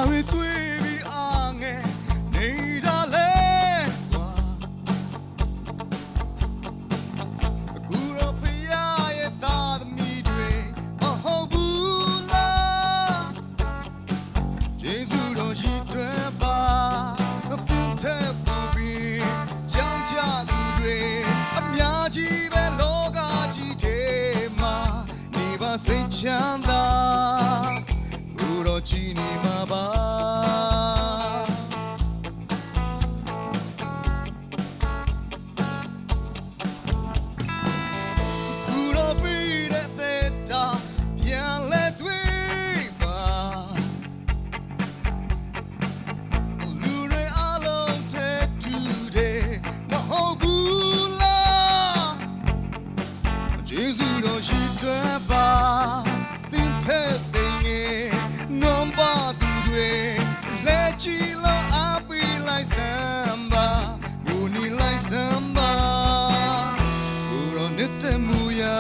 weတွေ့ပြီးအားငယ်နေတာလဲကွာအခုတော့ဖယားရဲ့သားသမီးတွေမဟုတ်ဘူးလားယေရှုတော်ရှိတွေ့ပါအသင်တဲ့ပူပြီးကြောင်းကြသူတွေအများကြီးပဲလောကကြီးထဲမှာနေပါစိတ်ချမ်းသာကိုတော့ကြည်နေမှာပါကိုတော့ပြီးတဲ့သက်တာပြန်လဲတွေ့ပါလူတွေအလုံးတဲ့သူတွေမဟုတ်ဘူးလားယေရှုတော်ရှိတွေ့ပါသင်တဲ့သိငယ်နွန်ပါသူတွေလက်ချီလို့အပီလိုက်စမ်းပါကိုနီလိုက်စမ်းပါကိုရောနေတဲ့မူရာ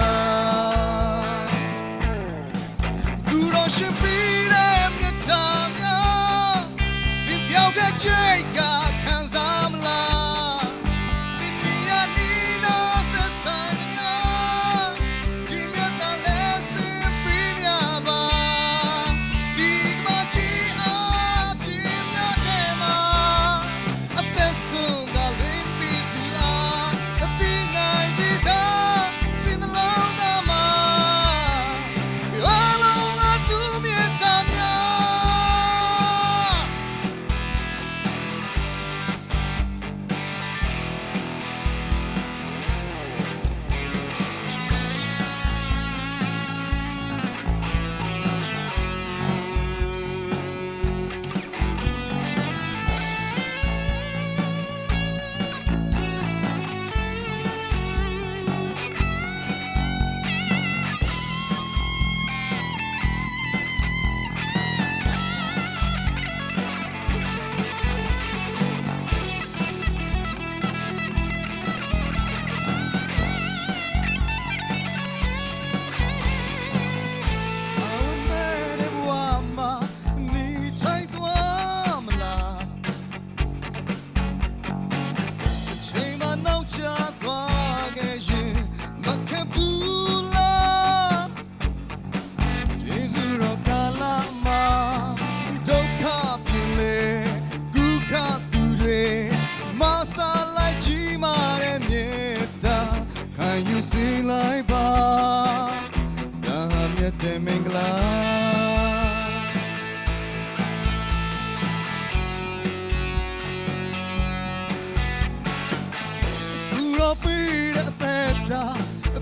ကိုရောရှိပြီးတဲ့မြတ်တာများဒီတယောက်တည်းချိန်ကခံစားမလားဒီနေရာနီနာဆက်ဆိုင်တဲ့များဒီမြတ်တာလဲစင်ပြီးမြပါဒီကမချီအပြင်းမြတ်တဲ့မှာအသက်ဆုံးကလင်းပြီးသူအားအတိနိုင်စီတာဒီနှလုံးသားမှာအလုံးကသူမြတ်တာများစီလိုက်ပါဒါမြတ်တဲ့မင်္ဂလာဘူရောပြီးတဲ့သက်တာ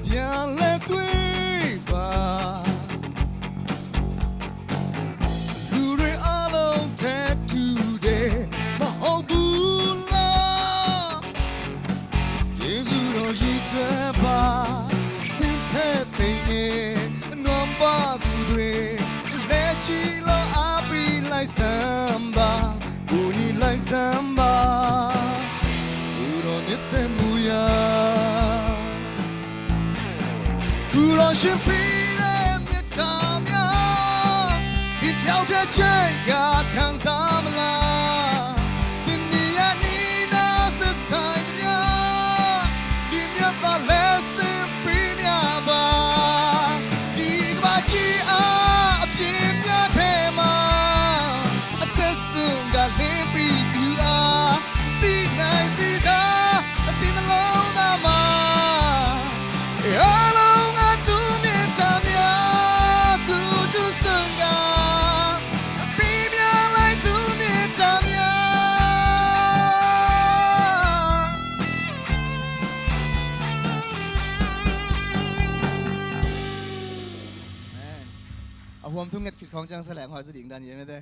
ပြန်လဲတွေ့ပါလူတွေအလုံးတဲ့သူတွေမဟုတ်ဘူးလားယေရှုတော်ရှိတဲ့ပါသင်တဲ့သိငယ်နွန်ပါသူတွေလက်ချီလို့အပီလိုက်စမ်းပါကိုနီလိုက်စမ်းပါကိုတော်နေတဲ့မူရာကိုတော်ရှင်ပြီးတဲ့မြတ်တာများဒီတယောက်တည်းချိန်ကခံစားမလားဒီနေရာနီနာဆက်ဆိုင်တဲ့များဒီမြတ်တာလဲစင်ပြီးမြပါဒီကမချီအပြင်းမြတ်ထဲမှာအသက်ဆုံးကလင်းပြီးသူအားဒီနိုင်စီတာဒီနှလုံးသားမှာအလုံးကသူမြတ်တာများကိုကျူဆုံးကအပြင်းမြလိုက်သူမြတ်တာများ我们通过空降是两块是领单，你们的。